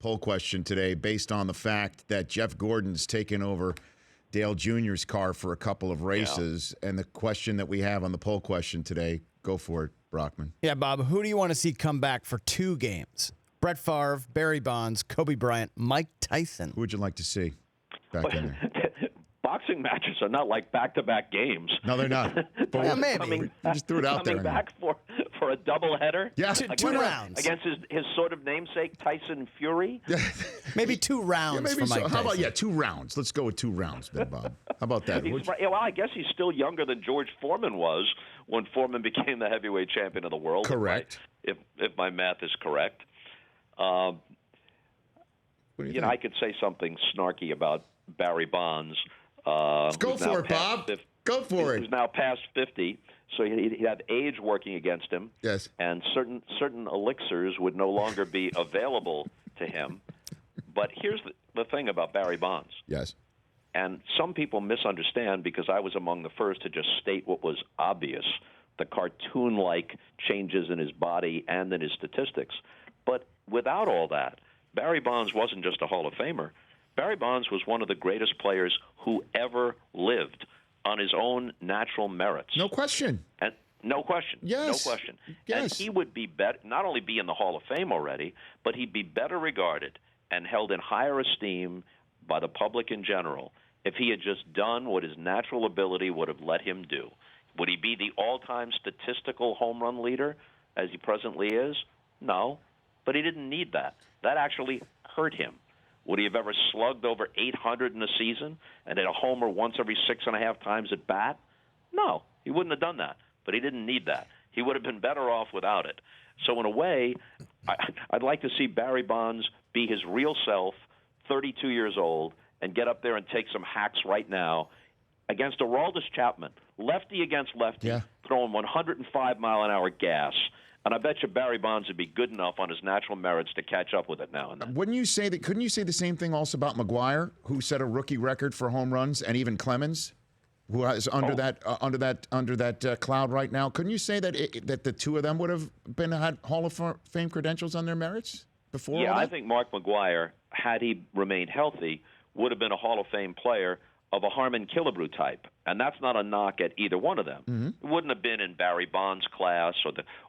poll question today based on the fact that Jeff Gordon's taken over Dale Jr.'s car for a couple of races. Yeah. And the question that we have on the poll question today, go for it, Brockman. Yeah, Bob, who do you want to see come back for 2 games? Brett Favre, Barry Bonds, Kobe Bryant, Mike Tyson. Who would you like to see back in there? Boxing matches are not like back-to-back games. No, they're not. But well, maybe. You just threw it out there. Coming back for a doubleheader? Yeah. 2 rounds. Against his sort of namesake, Tyson Fury? Maybe 2 rounds for Mike Tyson. How about, 2 rounds? Let's go with 2 rounds, Ben Bob. How about that? Well, I guess he's still younger than George Foreman was when Foreman became the heavyweight champion of the world. Correct. If my math is correct. I could say something snarky about Barry Bonds. Go for it, Bob. Go for it. He's now past 50, so he'd have age working against him. Yes. And certain elixirs would no longer be available to him. But here's the thing about Barry Bonds. Yes. And some people misunderstand because I was among the first to just state what was obvious, the cartoon-like changes in his body and in his statistics. But without all that, Barry Bonds wasn't just a Hall of Famer. Barry Bonds was one of the greatest players who ever lived on his own natural merits. No question. And no question. Yes. No question. Yes. And he would be not only be in the Hall of Fame already, but he'd be better regarded and held in higher esteem by the public in general if he had just done what his natural ability would have let him do. Would he be the all-time statistical home run leader as he presently is? No. But he didn't need that. That actually hurt him. Would he have ever slugged over 800 in a season and hit a homer once every 6.5 times at bat? No, he wouldn't have done that. But he didn't need that. He would have been better off without it. So in a way, I'd like to see Barry Bonds be his real self, 32 years old, and get up there and take some hacks right now against Aroldis Chapman, lefty against lefty, throwing 105-mile-an-hour gas. And I bet you Barry Bonds would be good enough on his natural merits to catch up with it now and then. Couldn't you say the same thing also about McGwire, who set a rookie record for home runs, and even Clemens, who is under that cloud right now? Couldn't you say that the two of them would have had Hall of Fame credentials on their merits before? Yeah, I think Mark McGwire, had he remained healthy, would have been a Hall of Fame player of a Harmon Killebrew type, and that's not a knock at either one of them. Mm-hmm. It wouldn't have been in Barry Bonds' class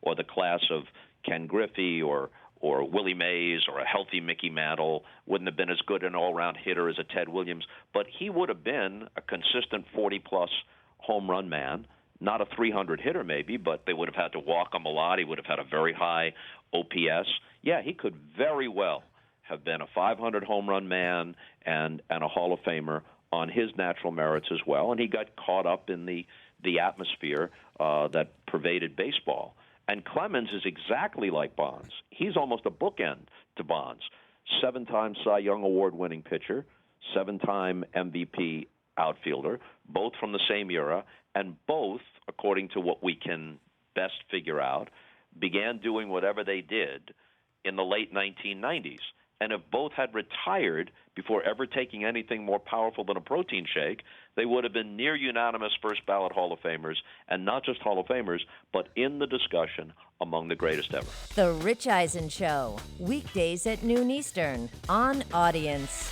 or the class of Ken Griffey or Willie Mays or a healthy Mickey Mantle. Wouldn't have been as good an all-round hitter as a Ted Williams, but he would have been a consistent 40-plus home run man. Not a 300 hitter maybe, but they would have had to walk him a lot. He would have had a very high OPS. Yeah, he could very well have been a 500 home run man and a Hall of Famer on his natural merits as well, and he got caught up in the atmosphere that pervaded baseball. And Clemens is exactly like Bonds. He's almost a bookend to Bonds. 7-time Cy Young Award-winning pitcher, 7-time MVP outfielder, both from the same era, and both, according to what we can best figure out, began doing whatever they did in the late 1990s. And if both had retired before ever taking anything more powerful than a protein shake, they would have been near unanimous first-ballot Hall of Famers, and not just Hall of Famers, but in the discussion among the greatest ever. The Rich Eisen Show, weekdays at noon Eastern on Audience.